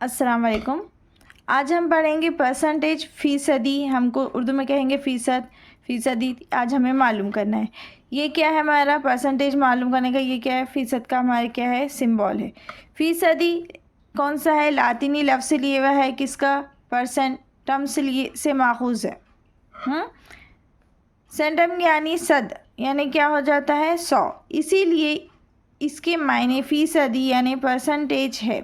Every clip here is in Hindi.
अस्सलाम वालेकुम। आज हम पढ़ेंगे परसेंटेज, फ़ीसदी, हमको उर्दू में कहेंगे फ़ीसद, फ़ीसदी। आज हमें मालूम करना है ये क्या है। हमारा परसेंटेज मालूम करने का ये क्या है, फ़ीसद का हमारा क्या है, सिंबल है। फ़ीसदी कौन सा है, लातिनी लफ्ज़ से लिए हुआ है, किसका, परसेंट टर्म से लिए से माखूज़ है। सेंटम यानी सद, यानी क्या हो जाता है, 100। इसीलिए इसके मायने फ़ीसदी यानी परसेंटेज है।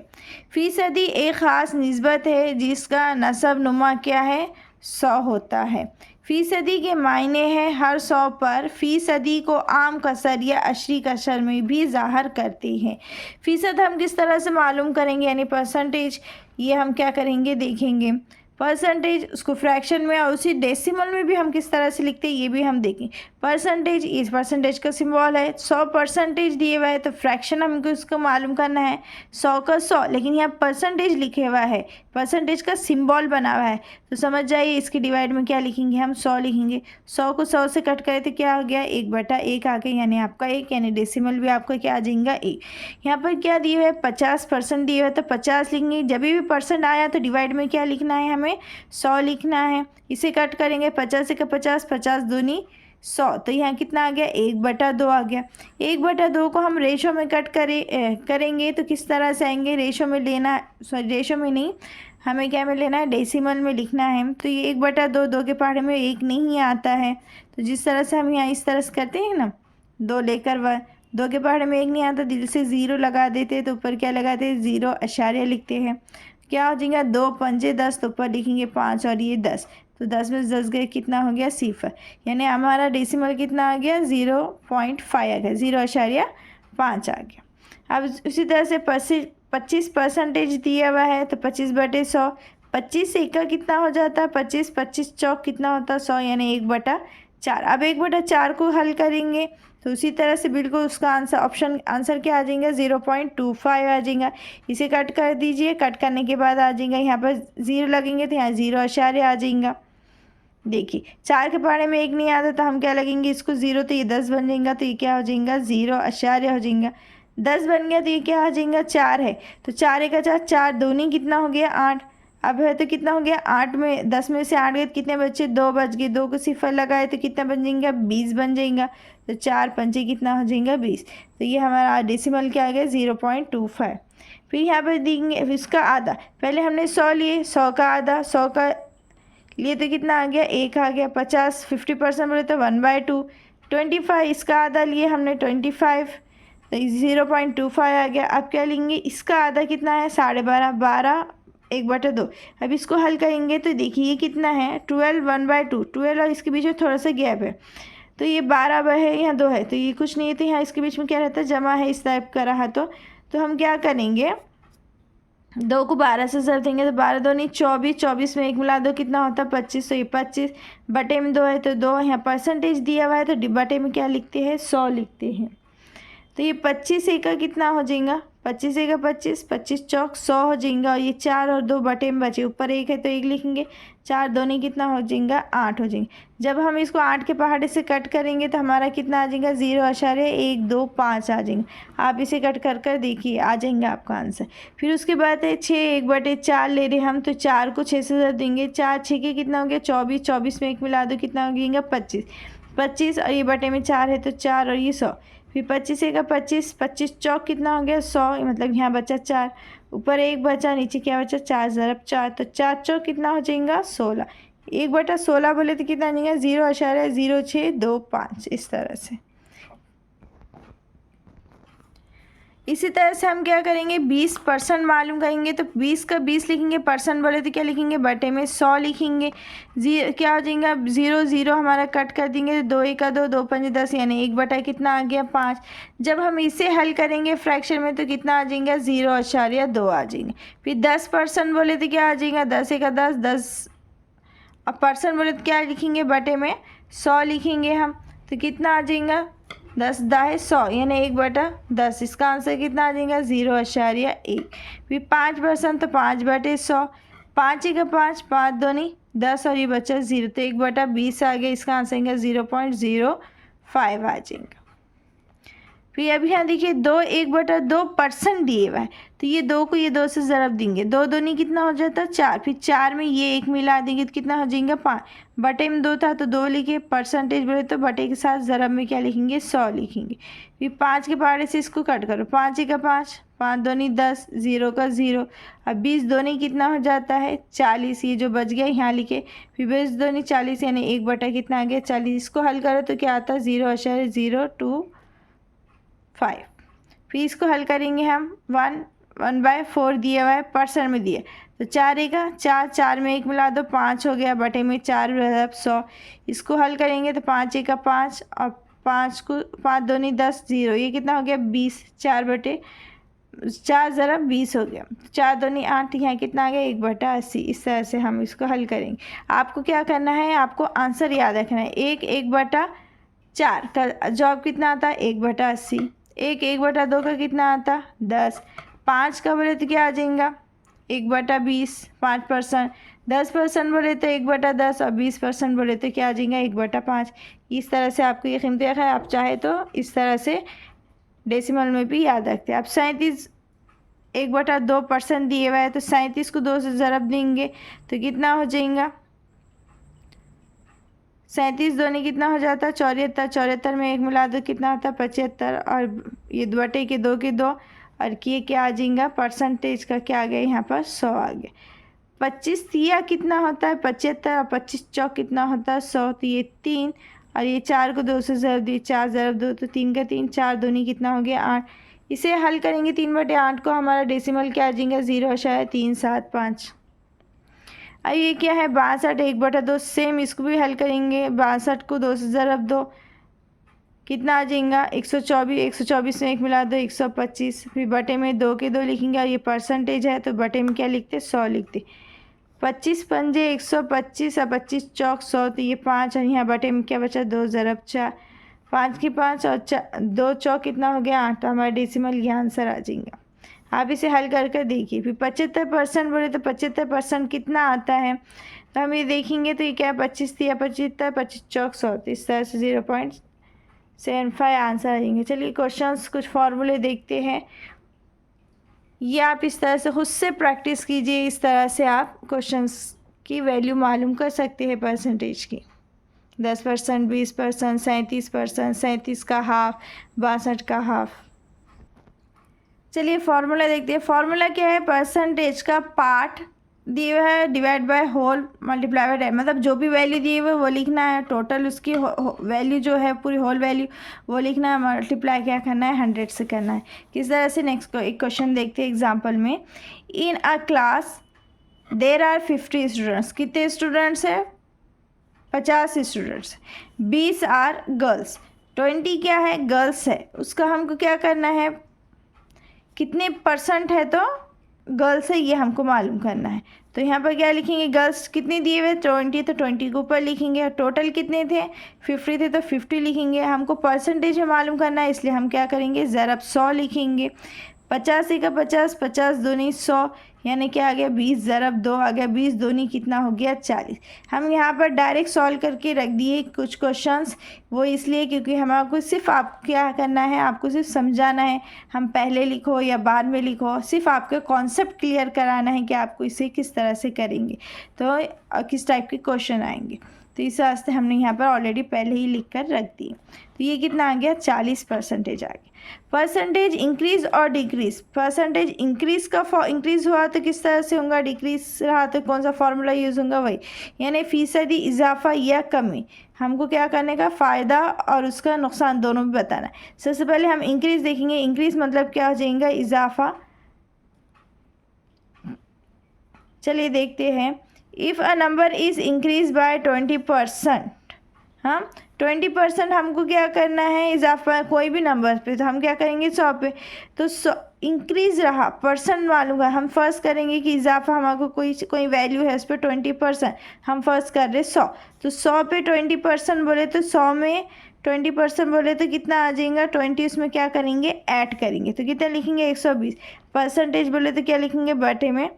फ़ीसदी एक ख़ास निस्बत है जिसका नसब नुमा क्या है, 100 होता है। फ़ीसदी के मायने हैं हर 100 पर फ़ीसदी को आम कसर या अशरी कसर में भी ज़ाहिर करती है। फ़ीसद हम किस तरह से मालूम करेंगे, यानी परसेंटेज, ये हम क्या करेंगे, देखेंगे। परसेंटेज उसको फ्रैक्शन में और उसी डेसिमल में भी हम किस तरह से लिखते हैं ये भी हम देखें। परसेंटेज, इस परसेंटेज का सिंबल है, 100 परसेंटेज दिए हुआ है तो फ्रैक्शन हमको इसको मालूम करना है, 100 का 100, लेकिन यहाँ परसेंटेज लिखे हुआ है, परसेंटेज का सिंबल बना हुआ है, तो समझ जाइए इसके डिवाइड में क्या लिखेंगे, हम 100 लिखेंगे। 100 को 100 से कट करें तो क्या हो गया, 1/1 आ गया, यानी आपका 1, यानी डेसिमल भी आपका क्या आ जाएगा, 1। यहाँ पर क्या दिए हुए है, 50% दिए हुए है तो 50 लिखेंगे। जब भी परसेंट आया तो डिवाइड में क्या लिखना है, हमें 100 लिखना है। इसे कट करेंगे, 50 से का 50, 50 दूनी 100, तो यहाँ कितना आ गया, 1/2 आ गया। 1/2 को हम रेशो में कट करेंगे तो किस तरह से आएंगे, रेशो में लेना, सॉरी रेशो में नहीं, हमें क्या में लेना है, डेसिमल में लिखना है। तो ये 1/2, 2 के पहाड़े में 1 नहीं आता है, तो जिस तरह से हम यहाँ इस तरह से करते हैं ना, 2 लेकर 2 के पहाड़े में 1 नहीं आता, दिल से 0 लगा देते हैं, तो ऊपर क्या लगाते हैं, 0 अशारिया लिखते हैं। क्या हो जाएगा, 2 पंजे 10, तो ऊपर लिखेंगे 5 और ये 10, तो 10 में 10 गए, कितना हो गया, 0। यानी हमारा डेसिमल कितना आ गया, 0.5 आ गया, 0.5 आ गया। अब उसी तरह से 25% दिया हुआ है तो 25/100, 25 से का कितना हो जाता है, 25, 25 चौक कितना होता है, 100, यानी 1/4। अब 1/4 को हल करेंगे तो उसी तरह से बिल्कुल उसका आंसर क्या आ जाएगा, 0.25 आ जाएगा। इसे कट कर दीजिए, कट करने के बाद आ जाएगा, यहाँ पर 0 लगेंगे तो यहाँ 0 अशारिया आ जाएगा। देखिए 4 के पहाड़े में 1 नहीं आता तो हम क्या लगेंगे, इसको 0, तो ये 10 बन जाएगा, तो ये क्या हो जाएगा, 0 अशारिया हो जाएगा। 10 बन गया तो ये क्या आ जाएगा, 4 है, तो 4 एक 4, 4 दूनी कितना हो गया, 8। अब है तो कितना हो गया, 8 में 10 में से 8 गए तो कितने बचे, 2 बच गए, 2 को सिफर लगाए तो कितना बन जाएगा, 20 बन जाएगा। तो 4 पंचे कितना हो जाएगा, 20। तो ये हमारा डेसिमल क्या आ गया, 0.25। फिर यहाँ पर देंगे इसका आधा, पहले हमने 100 लिए, 100 का आधा, 100 का लिए तो कितना आ गया, 1 आ गया। 50 50% बोले तो 1/2। 25 इसका आधा लिए हमने, 25, तो 0.25 आ गया। अब क्या लेंगे, इसका आधा कितना है, 12.5, 12 1/2। अब इसको हल करेंगे तो देखिए ये कितना है, 12, 1/2, 12 और इसके बीच में थोड़ा सा गैप है, तो ये 12 है, यहाँ 2 है, तो ये कुछ नहीं है, तो यहाँ इसके बीच में क्या रहता है, जमा है, इस टाइप का रहा तो हम क्या करेंगे, 2 को 12 से ज़र देंगे तो 12 दूनी 24, 24 में 1 मिला दो कितना होता है, 25, तो ये 25 बटे में 2 है तो 2, यहाँ परसेंटेज दिया हुआ है तो बटे में क्या लिखते हैं, 100 लिखते हैं। तो ये 25 का कितना हो जाएगा, 25 का 25, 25 चौक 100 हो जाएगा, और ये 4 और 2 बटे में बचे, ऊपर 1 है तो 1 लिखेंगे, 4 दूनी कितना हो जाएगा, 8 हो जाएंगे। जब हम इसको 8 के पहाड़े से कट करेंगे तो हमारा कितना आ जाएगा, 0.125 आ जाएंगे। आप इसे कट कर कर देखिए, आ जाएंगे आपका आंसर। फिर उसके बाद है 6, 1/4 ले रहे हम, तो 4 को 6 से देंगे, 4 6 के कितना हो गया, 24, 24 में 1 मिला दो कितना हो गया, 25, 25 और ये बटे में 4 है तो 4 और ये 100। फिर 25 का 25, 25 चौक कितना हो गया, 100, मतलब यहाँ बचा 4, ऊपर 1 बचा, नीचे क्या बचा, 4 ज़रब 4, तो 4 चौक कितना हो जाएगा, 16। 1/16 बोले तो कितना आ जाएगा, 0.0625, इस तरह से। इसी तरह से हम क्या करेंगे, 20% मालूम करेंगे तो 20 का 20 लिखेंगे, परसेंट बोले तो क्या लिखेंगे, बटे में 100 लिखेंगे। क्या हो जाएगा, 0 0 हमारा कट कर देंगे, 2 1 2, 2 5 10, यानी 1 कितना आ गया, 5। जब हम इसे हल करेंगे फ्रैक्शन में तो कितना आ जाएगा, 0.2 आ जाएंगे। फिर 10% बोले तो क्या आ जाएगा, 10 1 10, 10, अब परसेंट बोले तो क्या लिखेंगे, बटे में 100 लिखेंगे हम, तो कितना आ जाएगा, 10 दाहे 100, यानी 1/10। इसका आंसर कितना आ जाएगा, 0.1। फिर 5% तो 5/100, 5 का 5, 5 दूनी 10 और ये बचा 0, तो 1/20 आ गया। इसका आंसर आएगा 0.05 आ जाएगा। फिर अभी यहाँ देखिए 1/2% दिए हुआ है, तो ये 2 को ये 2 से ज़रब देंगे, 2 दूनी कितना हो जाता है 4, फिर 4 में ये 1 मिला देंगे तो कितना हो जाएगा 5, बटे में 2 था तो 2 लिखे, परसेंटेज बोले तो बटे के साथ ज़रब में क्या लिखेंगे 100 लिखेंगे। फिर 5 के पहाड़े से इसको कट करो, 5 का 5, 5 दूनी 10, 0 का 0, अब 20 दूनी कितना हो जाता है 40, ये जो बच गया यहाँ लिखे, फिर 20 दूनी 40 यानी 1 बटा कितना आ गया 40, इसको हल करो तो क्या आता है 0.025। फिर इसको हल करेंगे हम 1/4 दिया हुआ है, परसेंट में दिया तो 4 का 4, 4 में 1 मिला दो 5 हो गया, बटे में 4 100। इसको हल करेंगे तो 5 का 5 और 5 को 5 दूनी 10, 0, ये कितना हो गया 20, 4 बटे 4 ज़रा 20 हो गया, 4 दूनी 8, यहाँ कितना आ गया 1/80। इस तरह से हम इसको हल करेंगे। आपको क्या करना है, आपको आंसर याद रखना है, 1/4 का जवाब कितना आता है 1/80, 1/2 का कितना आता 10, 5 का बोले तो क्या आ जाएगा 1/20, 5%, 10% बोले तो 1/10 और 20% बोले तो क्या आ जाएगा 1/5। इस तरह से आपको ये कीमत है, आप चाहे तो इस तरह से डेसिमल में भी याद रखते हैं। अब 37 1/2% दिए हुआ है तो 37 को 2 से ज़रब देंगे तो कितना हो जाएगा 37 दूनी कितना हो जाता है 74, 74 में 1 मिला दो कितना आता है 75, और ये बटे के 2 के 2 और ये क्या आ जाएगा परसेंटेज का क्या आ गया यहाँ पर 100 आ गया। 25 तिया कितना होता है 75 और 25 चौक कितना होता है 100, तो ये 3 और ये 4 को 2 से ज़रब दिए, 4 ज़रब 2 तो 3 का 3, 4 दूनी कितना हो गया 8। इसे हल करेंगे 3/8 को, हमारा डेसिमल क्या आ जाएगा 0.375। अब ये क्या है 62 1/2, सेम इसको भी हल करेंगे, 62 को 2 से ज़रब दो कितना आ जाएगा 124, 124 में 1 मिला दो 125, फिर बटे में 2 के 2 लिखेंगे और ये परसेंटेज है तो बटे में क्या लिखते 100 लिखते। 25 पंजे 125 और 25 चौक 100, तो ये 5 और यहाँ बटे में क्या बचा 2 ज़रब 4, 5 की 5 और 2 चौक कितना हो गया 8, तो हमारा डेसिमल ये आंसर आ जाएगा। आप इसे हल कर देखिए। फिर 75% बोले तो 75% कितना आता है, तो हम ये देखेंगे तो ये क्या 25 थी या 25 चौक 100, तो इस तरह से 0.75 आंसर आ जाएंगे। चलिए क्वेश्चंस कुछ फार्मूले देखते हैं, ये आप इस तरह से खुद से प्रैक्टिस कीजिए, इस तरह से आप क्वेश्चंस की वैल्यू मालूम कर सकते हैं परसेंटेज की। 10%, 20%, 37%, 37 का हाफ, 62 का हाफ। चलिए फार्मूला देखते हैं। फार्मूला क्या है, परसेंटेज का पार्ट दिए हुआ है divide by whole multiply by 10, मतलब जो भी वैल्यू दी हुई है वो लिखना है, टोटल उसकी वैल्यू जो है पूरी होल वैल्यू वो लिखना है, मल्टीप्लाई क्या करना है 100 से करना है। किस तरह से, नेक्स्ट एक क्वेश्चन देखते हैं एग्जाम्पल में। In a class there are 50 students, कितने स्टूडेंट्स है 50 स्टूडेंट्स, 20 आर गर्ल्स, 20 क्या है गर्ल्स है, उसका हमको क्या करना है कितने परसेंट है तो गर्ल्स है ये हमको मालूम करना है। तो यहाँ पर क्या लिखेंगे, गर्ल्स कितने दिए हुए 20, तो 20 के ऊपर लिखेंगे, और टोटल कितने थे 50 थे तो 50 लिखेंगे। हमको परसेंटेज में मालूम करना है इसलिए हम क्या करेंगे ज़रब 100 लिखेंगे। 50 का 50, 50 दूनी 100 यानी क्या आ गया 20 ज़रब 2 आ गया, 20 दूनी कितना हो गया 40। हम यहाँ पर डायरेक्ट सॉल्व करके रख दिए कुछ क्वेश्चंस, वो इसलिए क्योंकि हमारे सिर्फ आप क्या करना है, आपको सिर्फ समझाना है, हम पहले लिखो या बाद में लिखो, सिर्फ आपके कॉन्सेप्ट क्लियर कराना है कि आपको इसे किस तरह से करेंगे तो किस टाइप के क्वेश्चन आएंगे। तो इस वास्ते हमने यहाँ पर ऑलरेडी पहले ही लिख कर रख दिए। तो ये कितना आ गया 40% आ गया। परसेंटेज इंक्रीज और डिक्रीज, परसेंटेज इंक्रीज का इंक्रीज हुआ तो किस तरह से होगा, डिक्रीज रहा तो कौन सा फॉर्मूला यूज़ होगा वही, यानी फीसदी इजाफा या कमी। हमको क्या करने का, फ़ायदा और उसका नुकसान दोनों भी बताना है। सबसे पहले हम इंक्रीज देखेंगे, इंक्रीज मतलब क्या हो जाएगा इजाफा। चलिए देखते हैं, if a number is increase by 20%, हाँ 20% हमको क्या करना है इजाफा कोई भी नंबर पे, तो हम क्या करेंगे 100 पे, तो 100 इंक्रीज रहा, परसेंट मालूम है, हम फर्स्ट करेंगे कि इजाफा हमारे कोई वैल्यू है उस पर 20%, हम फर्स्ट कर रहे 100, तो 100 पे 20% बोले तो 100 में 20% बोले तो कितना आ जाएगा 20, उसमें क्या करेंगे ऐड करेंगे तो कितना लिखेंगे 120। परसेंटेज बोले तो क्या लिखेंगे बटे में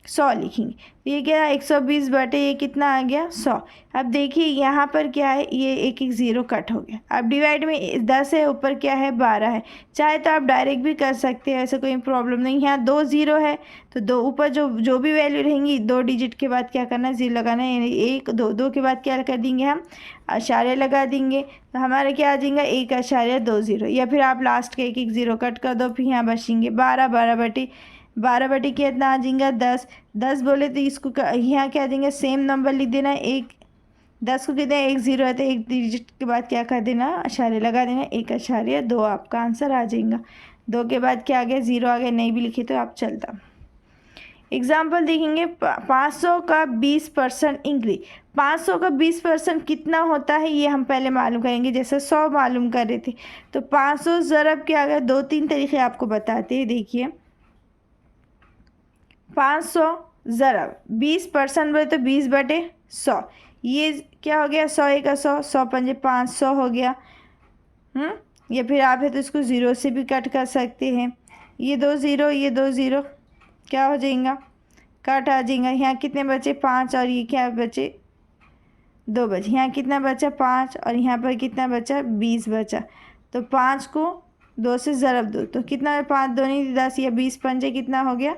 100 लिखेंगे। तो ये क्या है 120 बटे ये कितना आ गया 100। अब देखिए यहाँ पर क्या है, ये एक एक ज़ीरो कट हो गया। अब डिवाइड में 10 है, ऊपर क्या है 12 है। चाहे तो आप डायरेक्ट भी कर सकते हैं, ऐसा कोई प्रॉब्लम नहीं। यहाँ 2 ज़ीरो है तो दो ऊपर जो भी वैल्यू रहेंगी 2 डिजिट के बाद क्या करना है, ज़ीरो लगाना है। यानी 1 2 2 के बाद क्या कर देंगे हम, आशार्य लगा देंगे। तो हमारा क्या आ जाएगा 1.20, या फिर आप लास्ट के एक एक ज़ीरो कट कर दो, फिर यहाँ बचेंगे 12। 12 बटे कितना आ जाएगा 10। 10 बोले तो इसको यहाँ क्या आ जाएंगे, सेम नंबर लिख देना। 10 को कितना 1 ज़ीरो है तो एक डिजिट के बाद क्या कर देना, आशार्य लगा देना। 1.2 आपका आंसर आ जाएगा। 2 के बाद क्या आ गया, ज़ीरो आ गया। नहीं भी लिखे तो आप चलता। एग्जाम्पल देखेंगे 500 का 20% इंक्रीज। 500 का 20% कितना होता है ये हम पहले मालूम करेंगे। जैसे 100 मालूम कर रहे थे तो 500 ज़रब क्या आ गया, 2-3 तरीके आपको बताते हैं। देखिए 500 ज़रब 20% बोले तो 20 बटे 100, ये क्या हो गया 100 का 100, 100 पंजे 500 हो गया। या फिर आप है तो इसको ज़ीरो से भी कट कर सकते हैं। ये 2 ज़ीरो, ये 2 ज़ीरो क्या हो जाएगा, कट आ जाएगा। यहाँ कितने बचे 5, और ये क्या बचे 2 बचे। यहाँ कितना बचा 5, और यहाँ पर कितना बचा 20 बचा। तो 5 को 2 से ज़रब दो तो कितना, 5 दूनी 10, या 20 पंजे कितना हो गया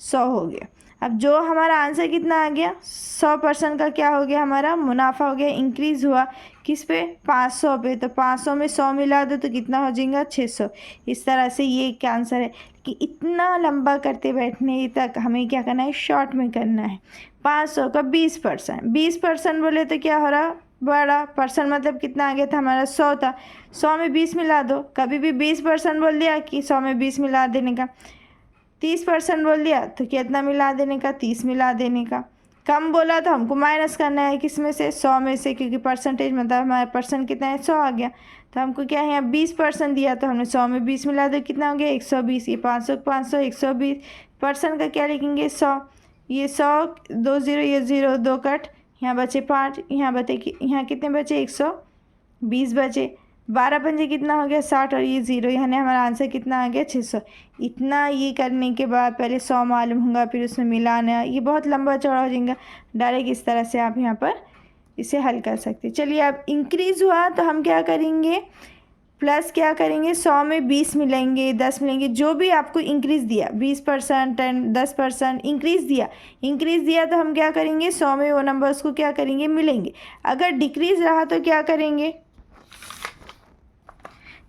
100 हो गया। अब जो हमारा आंसर कितना आ गया, 100% का क्या हो गया, हमारा मुनाफा हो गया, इंक्रीज़ हुआ किस पे 500 पे। तो 500 में 100 मिला दो तो कितना हो जाएगा 600। इस तरह से ये एक आंसर है कि इतना लंबा करते बैठने तक हमें क्या करना है, शॉर्ट में करना है। 500 का 20%, 20% बोले तो क्या हो रहा, बड़ा परसेंट मतलब कितना आ गया था हमारा 100 था। 100 में 20 मिला दो। कभी भी 20% बोल दिया कि 100 में 20 मिला देने का। 30% बोल दिया तो कितना मिला देने का, 30 मिला देने का। कम बोला तो हमको माइनस करना है किस में से, 100 में से, क्योंकि परसेंटेज मतलब हमारा परसेंट कितना है 100 आ गया। तो हमको क्या है यहाँ 20% दिया तो हमने 100 में 20 मिला दो, कितना हो गया 120। ये 500 500 120% का क्या लिखेंगे 100। ये 100 2 ज़ीरो, ये ज़ीरो 2 कट, यहाँ बचे 5, यहाँ बचे यहाँ कितने बचे 120 बचे। 12 पंजे कितना हो गया 60, और ये ज़ीरो, यानी हमारा आंसर कितना आ गया 600। इतना ये करने के बाद पहले 100 मालूम होगा, फिर उसमें मिलाना, ये बहुत लंबा चौड़ा हो जाएगा। डायरेक्ट इस तरह से आप यहाँ पर इसे हल कर सकते हैं। चलिए अब इंक्रीज़ हुआ तो हम क्या करेंगे, प्लस क्या करेंगे, 100 में 20 मिलेंगे, 10 मिलेंगे, जो भी आपको इंक्रीज़ दिया 20%, 10% इंक्रीज़ दिया तो हम क्या करेंगे 100 में वो नंबर्स को क्या करेंगे, मिलेंगे। अगर डिक्रीज़ रहा तो क्या करेंगे,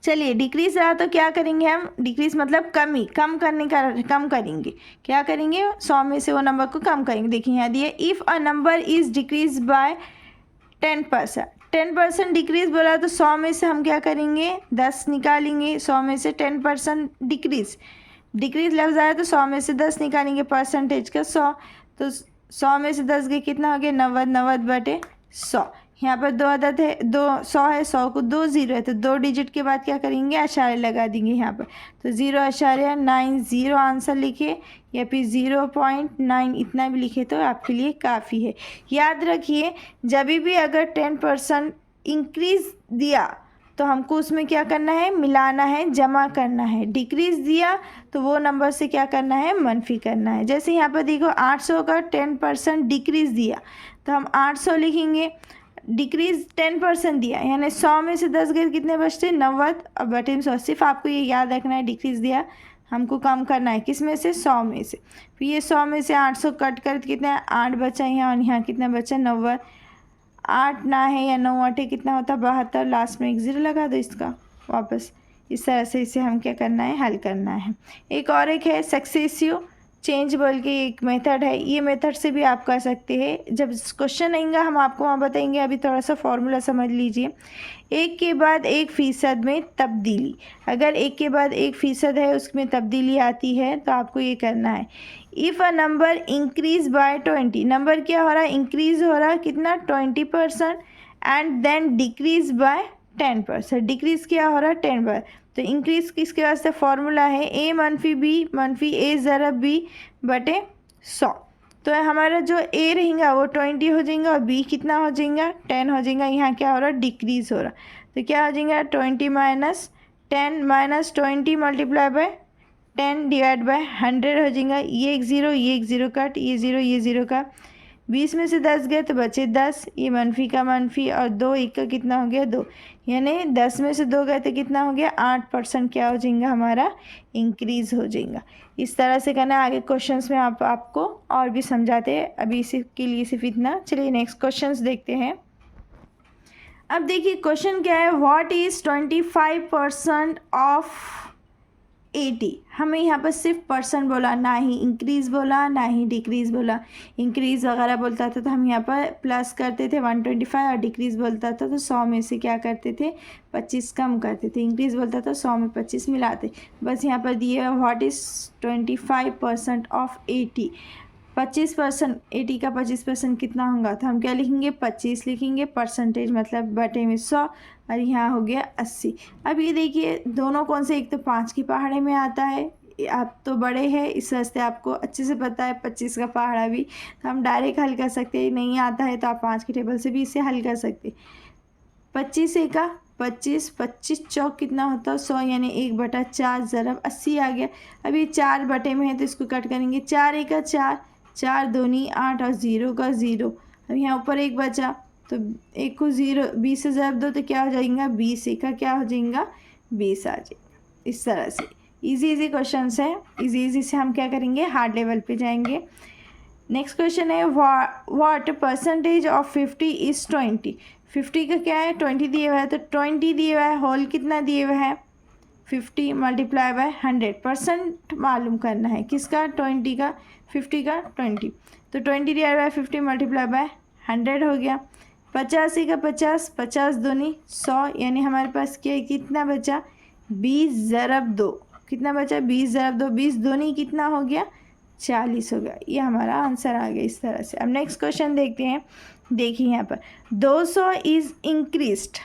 चलिए डिक्रीज़ रहा तो क्या करेंगे हम, डिक्रीज़ मतलब कमी, कम करेंगे। क्या करेंगे 100 में से वो नंबर को कम करेंगे। देखिए यहाँ दिए if a number is decrease by 10% decrease बोला तो 100 में से हम क्या करेंगे 10 निकालेंगे। 100 में से 10% डिक्रीज़ लफ्ज़ आया तो 100 में से 10 निकालेंगे, परसेंटेज का 100। तो 100 में से 10 गए कितना हो गया 90, 90 बटे 100। यहाँ पर 2 अदद है, 100 है, 100 को 2 ज़ीरो है तो 2 डिजिट के बाद क्या करेंगे आशार्य लगा देंगे यहाँ पर। तो 0.90 आंसर लिखे, या फिर 0.9 इतना भी लिखे तो आपके लिए काफ़ी है। याद रखिए जब भी अगर 10% इंक्रीज़ दिया तो हमको उसमें क्या करना है, मिलाना है, जमा करना है। डिक्रीज़ दिया तो वो नंबर से क्या करना है, मनफी करना है। जैसे यहाँ पर देखो 800 का 10% डिक्रीज़ दिया तो हम 800 लिखेंगे। डिक्रीज़ 10% दिया यानी 100 में से 10 गए कितने बचते 90, और बटे 100। सिर्फ आपको ये याद रखना है डिक्रीज़ दिया हमको कम करना है किस में से 100 में से। फिर ये 100 में से 800 कट कर कितना 8 बचा यहाँ, और यहाँ कितना बचा 90। 8 ना है या 9 8 कितना होता 72, लास्ट में एक ज़ीरो लगा दो इसका वापस। इस तरह से इसे हम क्या करना है, हल करना है। एक है सक्सेसिव चेंज बोल के एक मेथड है, ये मेथड से भी आप कर सकते हैं। जब क्वेश्चन आएगा हम आपको वहाँ बताएंगे, अभी थोड़ा सा फॉर्मूला समझ लीजिए। 1 के बाद 1% में तब्दीली, अगर 1 के बाद 1% है उसमें तब्दीली आती है तो आपको ये करना है। If a number increase by 20, number क्या हो रहा है, इंक्रीज़ हो रहा है कितना 20%, and then decrease by 10%, decrease क्या हो रहा है 10%। तो इंक्रीज़ किसके वास्ते फॉर्मूला है a मनफी b मनफी a ज़रब b बटे 100। तो हमारा जो a रहेगा वो 20 हो जाएगा, और b कितना हो जाएगा 10 हो जाएगा। यहाँ क्या हो रहा है, डिक्रीज़ हो रहा। तो क्या हो जाएगा 20 minus 10 minus 20 multiply by 10 divide by 100 हो जाएगा। ये एक ज़ीरो कट, ये ज़ीरो का 20 में से 10 गए तो बचे 10, ये मनफी का मनफी और 2 एक का कितना हो गया 2, यानी 10 में से 2 गए तो कितना हो गया 8% क्या हो जाएगा हमारा इंक्रीज़ हो जाएगा। इस तरह से करना। आगे क्वेश्चंस में आपको और भी समझाते हैं, अभी इसी के लिए सिर्फ इतना। चलिए नेक्स्ट क्वेश्चंस देखते हैं। अब देखिए क्वेश्चन क्या है, व्हाट इज़ 25% ऑफ 80। हमें यहाँ पर सिर्फ परसेंट बोला, ना ही इंक्रीज़ बोला ना ही डिक्रीज़ बोला। इंक्रीज़ वगैरह बोलता था तो हम यहाँ पर प्लस करते थे 125, और डिक्रीज़ बोलता था तो 100 में से क्या करते थे 25 कम करते थे। इंक्रीज़ बोलता था 100 में 25 मिलाते। बस यहाँ पर दिए व्हाट इज़ 25% ऑफ 80। 25% 80 का 25% कितना होगा, तो हम क्या लिखेंगे 25 लिखेंगे, परसेंटेज मतलब बटे में 100, और यहाँ हो गया 80। अब ये देखिए दोनों कौन से, एक तो 5 की पहाड़े में आता है, आप तो बड़े हैं इस वास्ते आपको अच्छे से पता है 25 का पहाड़ा भी, तो हम डायरेक्ट हल कर सकते हैं। नहीं आता है तो आप 5 की टेबल से भी इसे हल कर सकते। 25 का 25, 25 चौक कितना होता है 100, यानी 1/4 ज़रब 80 आ गया। अब ये 4 बटे में है तो इसको कट करेंगे, 4 एक का 4, 4 दूनी 8 और 0 का 0। अब यहाँ ऊपर एक बचा तो एक को 0 20 से ज़रब दो तो क्या हो जाएगा 20, एक का क्या हो जाएगा 20 आ जाएगा। इस तरह से इजी क्वेश्चंस है, इजी से हम क्या करेंगे हार्ड लेवल पे जाएंगे। नेक्स्ट क्वेश्चन है व्हाट परसेंटेज ऑफ 50 इज़ 20। 50 का क्या है 20 दिया हुआ है, तो 20 दिया हुआ है, होल कितना दिया हुआ है 50 मल्टीप्लाई बाय 100%। मालूम करना है किसका 20 का 50 का 20, तो 20 दिया हुआ है 50 मल्टीप्लाई बाय 100 हो गया। 85 का 50, 50 दूनी 100, यानी हमारे पास क्या कितना बचा 20 ज़रब 2, कितना बचा 20 ज़रब 2, 20 दूनी कितना हो गया 40 हो गया। ये हमारा आंसर आ गया इस तरह से। अब नेक्स्ट क्वेश्चन देखते हैं। देखिए यहाँ पर 200 इज़ इंक्रीज्ड,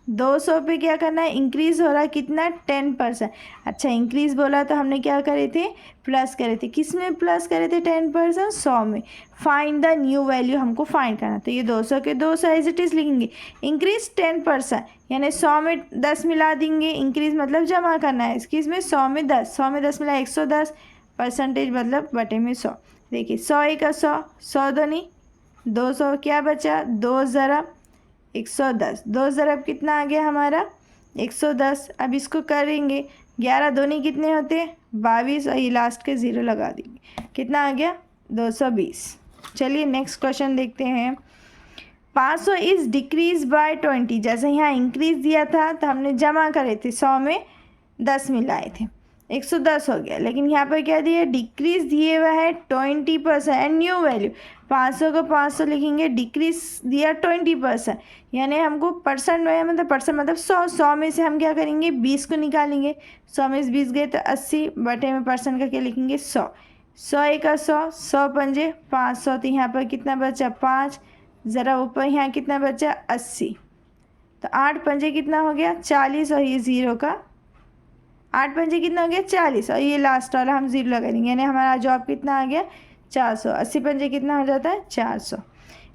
200 पे क्या करना है इंक्रीज़ हो रहा है कितना 10%। अच्छा इंक्रीज़ बोला तो हमने क्या करे थे प्लस करे थे, किस में प्लस करे थे 10%, 100 में। फाइंड द न्यू वैल्यू हमको फाइंड करना, तो ये 200 के 200 एज इट इज़ लिखेंगे। इंक्रीज़ 10% यानी 100 में 10 मिला देंगे, इंक्रीज़ मतलब जमा करना है, किस में 100 में 10, 100 में 10 मिला 110, परसेंटेज मतलब बटे में 100। देखिए 100 एक का 100, 100 दूनी 200, क्या बचा 2 ज़रब 110, 2 ज़रब कितना आ गया हमारा 110। अब इसको करेंगे 11 दूनी कितने होते हैं 22, और ये लास्ट के 0 लगा देंगे, कितना आ गया 220। चलिए नेक्स्ट क्वेश्चन देखते हैं। 500 इज़ डिक्रीज बाय 20। जैसे यहाँ इंक्रीज दिया था तो हमने जमा करे थे 100 में 10 मिलाए थे 110 हो गया, लेकिन यहाँ पर क्या दिया डिक्रीज दिए हुआ है 20% एंड न्यू वैल्यू 500 को 500 लिखेंगे, डिक्रीज दिया 20%, यानी हमको परसेंट में मतलब परसेंट मतलब 100, 100 में से हम क्या करेंगे 20 को निकालेंगे, 100 में से 20 गए तो 80, बटे में परसेंट का क्या लिखेंगे 100, 100 एक का 100, 100 पंजे 500, तो यहाँ पर कितना बचा 5, ज़रा ऊपर यहाँ कितना बचा 80, तो 8 पंजे कितना हो गया 40, और ये 0 का 8 पंजे कितना हो गया 40, और ये लास्ट वाला हम 0 लगा देंगे, यानी हमारा जॉब कितना आ गया 400। 80 पंजे कितना हो जाता है 400।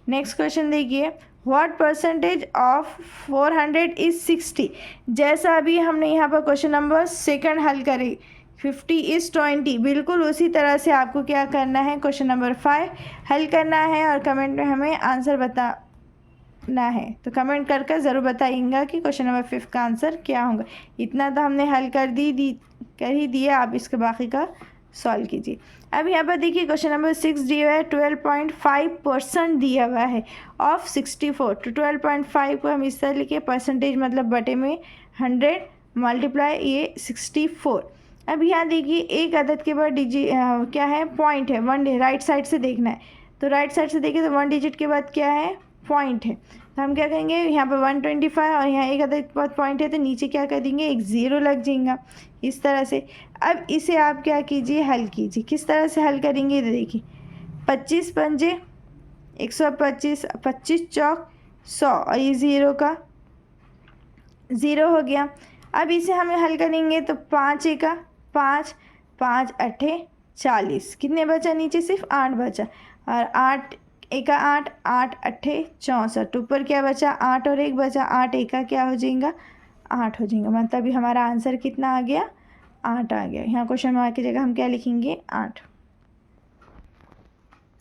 नेक्स्ट क्वेश्चन देखिए व्हाट परसेंटेज ऑफ 400 इज़ 60। जैसा अभी हमने यहाँ पर क्वेश्चन नंबर 2 हल करे 50 इज़ 20, बिल्कुल उसी तरह से आपको क्या करना है क्वेश्चन नंबर 5 हल करना है, और कमेंट में हमें आंसर बताना है। तो कमेंट करके ज़रूर बताइएगा कि क्वेश्चन नंबर 5 का आंसर क्या होगा। इतना तो हमने हल कर ही दिया, आप इसके बाकी का सॉल्व कीजिए। अब यहाँ पर देखिए क्वेश्चन नंबर 6 दिया हुआ है 12.5% दिया हुआ है ऑफ 64, तो 12.5 को हम इस तरह लिखे, परसेंटेज मतलब बटे में 100 मल्टीप्लाई ये 64। अब यहाँ देखिए एक अदद के बाद क्या है पॉइंट है, 1 राइट साइड से देखना है, तो राइट साइड से देखिए तो 1 डिजिट के बाद क्या है पॉइंट है, तो हम क्या करेंगे यहाँ पर 125 और यहाँ एक अदद के बाद पॉइंट है तो नीचे क्या कर देंगे एक 0 लग जाएगा इस तरह से। अब इसे आप क्या कीजिए हल कीजिए, किस तरह से हल करेंगे तो देखिए 25 पंजे 125, 25 चौक 100, और ये 0 का 0 हो गया। अब इसे हमें हल करेंगे तो 5 एका 5, 5 अट्ठे 40, कितने बचा नीचे सिर्फ 8 बचा, और 8 एका 8, 8 अट्ठे 64, ऊपर क्या बचा 8 और 1 बचा, 8 एका क्या हो जाएगा 8 हो जाएगा, मतलब भी हमारा आंसर कितना आ गया 8 आ गया। यहाँ क्वेश्चन मार्क की जगह हम क्या लिखेंगे? 8।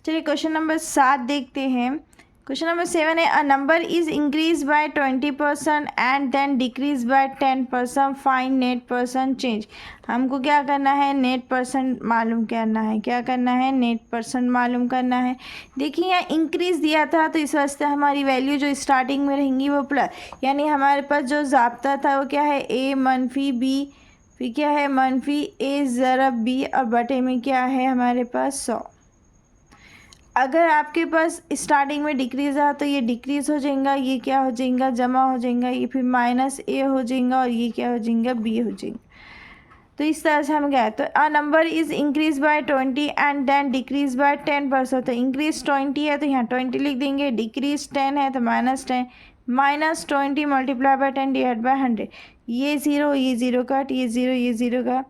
चलिए क्वेश्चन नंबर 7 देखते हैं। क्वेश्चन नंबर 7 है, a number is increase by 20% and then decrease by 10%, find net percent change. हमको क्या करना है? नेट परसेंट मालूम करना है। क्या करना है? नेट परसेंट मालूम करना है। देखिए यहाँ इंक्रीज दिया था तो इस वास्ते हमारी वैल्यू जो स्टार्टिंग में रहेंगी वो प्लस, यानी हमारे पास जो ज़ाब्ता था वो क्या है? a मनफी b, फिर क्या है? मनफी a ज़रब b, और बटे में क्या है हमारे पास? 100। अगर आपके पास स्टार्टिंग में डिक्रीज़ है तो ये डिक्रीज़ हो जाएगा, ये क्या हो जाएगा? जमा हो जाएगा, ये फिर माइनस ए हो जाएगा, और ये क्या हो जाएगा? बी हो जाएगा। तो इस तरह से हम क्या है, तो a number is increase by 20 and then decrease by 10%। तो इंक्रीज 20 है तो यहाँ 20 लिख देंगे, डिक्रीज 10 है तो -10, -20 मल्टीप्लाई बाय 10 डिवाइड बाय 100। ये ज़ीरो कट, ये ज़ीरो का,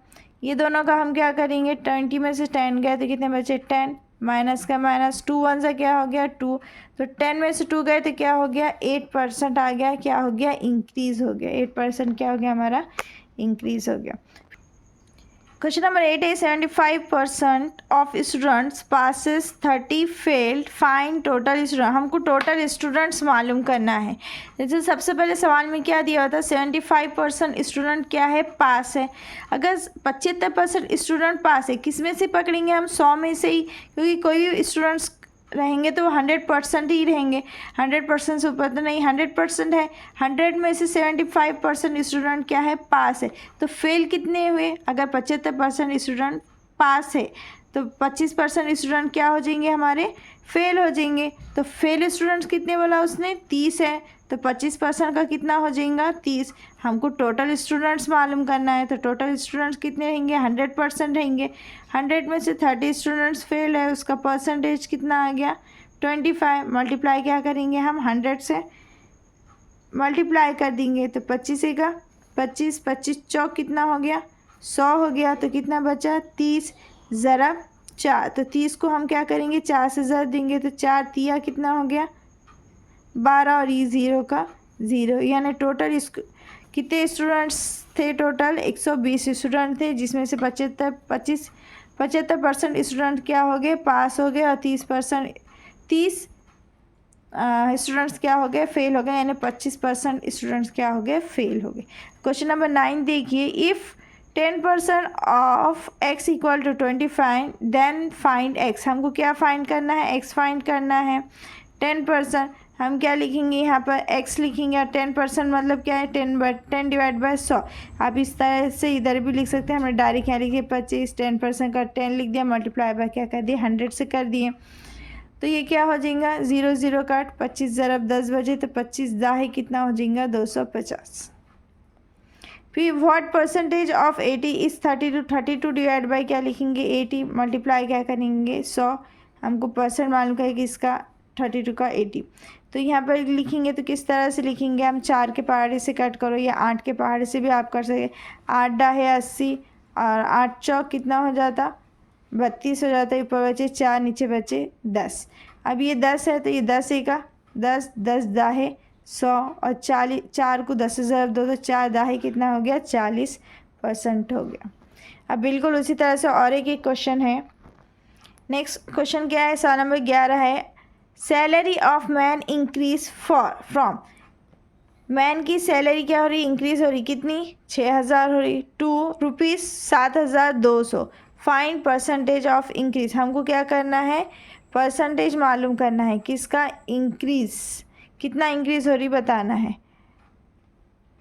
ये दोनों का हम क्या करेंगे? 20 में से 10 गए तो कितने बचे? 10, माइनस का माइनस, 2 1 से क्या हो गया? 2। तो 10 में से 2 गए तो क्या हो गया? 8% आ गया। क्या हो गया? इंक्रीज़ हो गया। 8% क्या हो गया हमारा? इंक्रीज़ हो गया। क्वेश्चन नंबर 8 है, 75% of students passes, 30 failed, find total student. हमको टोटल स्टूडेंट्स मालूम करना है। जैसे सबसे पहले सवाल में क्या दिया हुआ था? 75% स्टूडेंट क्या है? पास है। अगर 75% स्टूडेंट पास है, किस में से पकड़ेंगे हम? 100 में से ही, क्योंकि कोई भी स्टूडेंट्स रहेंगे तो 100% ही रहेंगे। 100% से ऊपर तो नहीं, 100% है। 100 में से 75% स्टूडेंट क्या है? पास है। तो फेल कितने हुए? अगर 75% स्टूडेंट पास है तो 25% स्टूडेंट क्या हो जाएंगे हमारे? फेल हो जाएंगे। तो फेल स्टूडेंट्स कितने बोला उसने? 30 है। तो 25% का कितना हो जाएगा? 30। हमको टोटल स्टूडेंट्स मालूम करना है, तो टोटल स्टूडेंट्स कितने रहेंगे? 100% रहेंगे। 100 में से 30 स्टूडेंट्स फेल है, उसका परसेंटेज कितना आ गया? 25। मल्टीप्लाई क्या करेंगे हम? 100 से मल्टीप्लाई कर देंगे तो 25 का 25, 25 चौक कितना हो गया? 100 हो गया। तो कितना बचा? 30 ज़रा 4। तो 30 को हम क्या करेंगे? 4 से ज़र देंगे तो 4 तिया कितना हो गया? 12, और ये 0 का 0, यानी टोटल कितने स्टूडेंट्स थे? टोटल 120 स्टूडेंट थे, जिसमें से 75% स्टूडेंट क्या हो गए? पास हो गए, और 30 स्टूडेंट्स क्या हो गए? फेल हो गए, यानी 25% स्टूडेंट्स क्या हो गए? फेल हो गए। क्वेश्चन नंबर 9 देखिए, if 10% of x equal to 25 then find x। हमको क्या फाइंड करना है? x फाइंड करना है। 10% हम क्या लिखेंगे यहाँ पर? x लिखेंगे, और 10% मतलब क्या है? 10 डिवाइड बाय 100। आप इस तरह से इधर भी लिख सकते हैं। हमने डायरेक्ट यहाँ लिखे 25, 10% का 10 लिख दिया, मल्टीप्लाई बाय क्या कर दिया? 100 से कर दिए। तो ये क्या हो जाएगा? 0 0 काट, 25 ज़रब 10 बजे, तो 25 दाहे कितना हो जाएगा? 250। फिर what percentage of 80 is 32? 32 divide by क्या लिखेंगे? 80, मल्टीप्लाई क्या करेंगे? 100। हमको परसेंट मालूम है कि इसका 32 का 80। तो यहाँ पर लिखेंगे तो किस तरह से लिखेंगे हम? 4 के पहाड़े से कट करो, या 8 के पहाड़े से भी आप कर सकते। 8 डाहे 80, और 8 चौक कितना हो जाता? 32 हो जाता है। ऊपर बचे 4, नीचे बचे 10। अब ये 10 है तो ये 10 का 10, 10 दाहे 100, और 40, 4 को 10 से ज़रब दो तो 4 दाहे कितना हो गया? 40% हो गया। अब बिल्कुल उसी तरह से और एक क्वेश्चन है। नेक्स्ट क्वेश्चन क्या है? सवाल नंबर 11 है, salary of man increase from. Man की सैलरी क्या हो रही? इंक्रीज हो रही। कितनी? 6000 हो रही, to rupees 7200। Find percentage of increase. हमको क्या करना है? परसेंटेज मालूम करना है। किसका? इंक्रीज। कितना इंक्रीज हो रही बताना है।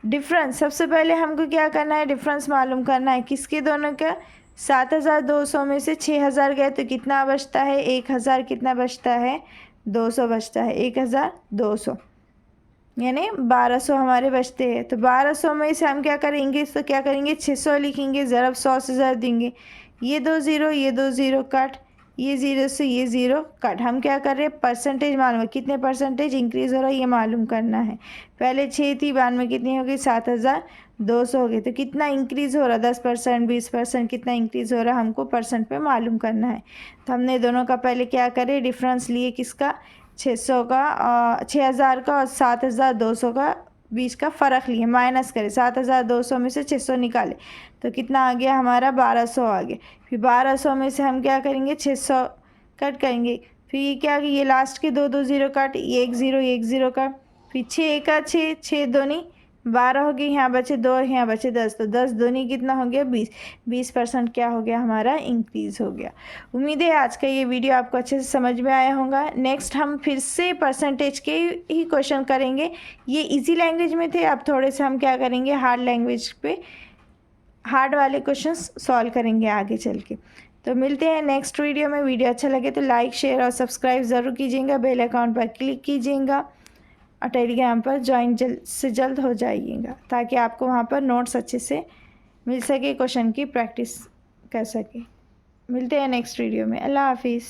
डिफरेंस, सबसे पहले हमको क्या करना है? डिफरेंस मालूम करना है। किसके दोनों का? 7200 में से 6000 गए तो कितना बचता है? 1000। कितना बचता है? 200 बचता है। 1200, यानी 1200 हमारे बचते हैं। तो 1200 में से हम क्या करेंगे? तो क्या करेंगे? 600 लिखेंगे, ज़रब 100 से ज़रब देंगे। ये 2 0, ये 2 0 कट, ये 0 से ये 0 कट। हम क्या कर रहे हैं? परसेंटेज मालूम है, कितने परसेंटेज इंक्रीज़ हो रहा है ये मालूम करना है। पहले 6 थी, बाद में कितनी हो गई? 7200 हो गई। तो कितना इंक्रीज़ हो रहा? 10%, 20%, कितना इंक्रीज़ हो रहा है हमको परसेंट पे मालूम करना है। तो हमने दोनों का पहले क्या करें? डिफरेंस लिए। किसका? 6000 का और 7200 का 20 का फ़र्क लिए, माइनस करें, 7200 में से 600 निकाले तो कितना आ गया हमारा 1200 आ गया। फिर 1200 में से हम क्या करेंगे 600 कट करेंगे, फिर ये क्या कि ये लास्ट के दो ज़ीरो काट, ये एक ज़ीरो का, फिर 6 का 6, 6 दूनी 12 हो गई, यहाँ बचे 2, यहाँ बचे 10, तो 10 दूनी कितना हो गया 20, 20% क्या हो गया हमारा इंक्रीज़ हो गया। उम्मीद है आज का ये वीडियो आपको अच्छे से समझ में आया होगा। नेक्स्ट हम फिर से परसेंटेज के ही क्वेश्चन करेंगे। ये इजी लैंग्वेज में थे, अब थोड़े से हम क्या करेंगे हार्ड लैंग्वेज पे हार्ड वाले क्वेश्चंस सॉल्व करेंगे आगे चल के। तो मिलते हैं नेक्स्ट वीडियो में। वीडियो अच्छा लगे तो लाइक शेयर और सब्सक्राइब ज़रूर कीजिएगा, बेल आइकॉन पर क्लिक कीजिएगा और टेलीग्राम पर ज्वाइन जल्द से जल्द हो जाइएगा ताकि आपको वहाँ पर नोट्स अच्छे से मिल सके, क्वेश्चन की प्रैक्टिस कर सके। मिलते हैं नेक्स्ट वीडियो में। अल्लाह हाफिज़।